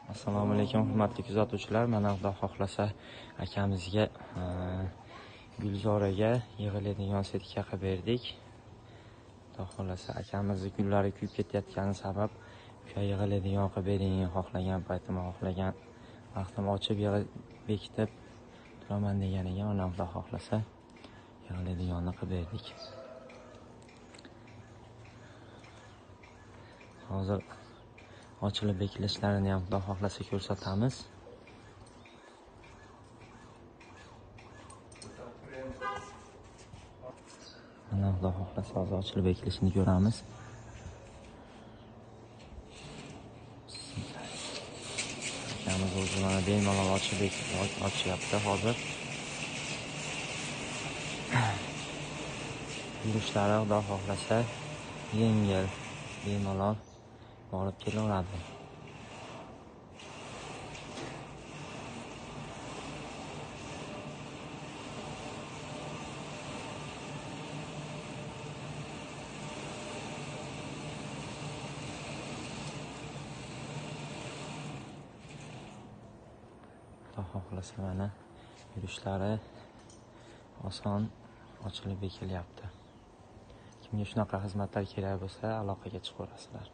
Assalomu alaykum hurmatli kuzatuvchilar. Mana Xudo xohlasa akamizga Gulzoraga yig'iladigan setka qilib berdik. Xudo xohlasa akamizni gullari kuyib ketayotgani sabab o'sha yig'iladigan qilib bering, xohlagan paytimi, xohlagan vaqtim ochib bekitib turaman deganiga mana Xudo xohlasa yig'iladiganni qilib berdik. Hozir ochilib bekilishlarini ham Xudo xohlasa ko'rsatamiz. Mana Xudo xohlasa hozir ochilib bekilishini ko'ramiz. Akamiz o'zi mana bemalol ochyapti hozir. Yurishlari Xudo xohlasa yengil, bemalol borib kelaveradi. Xudo xohlasa mana yurishlari oson ochilib bekilyapti. Kimga shunaqa xizmatlar kerak bo'lsa, aloqaga chiqaverasizlar.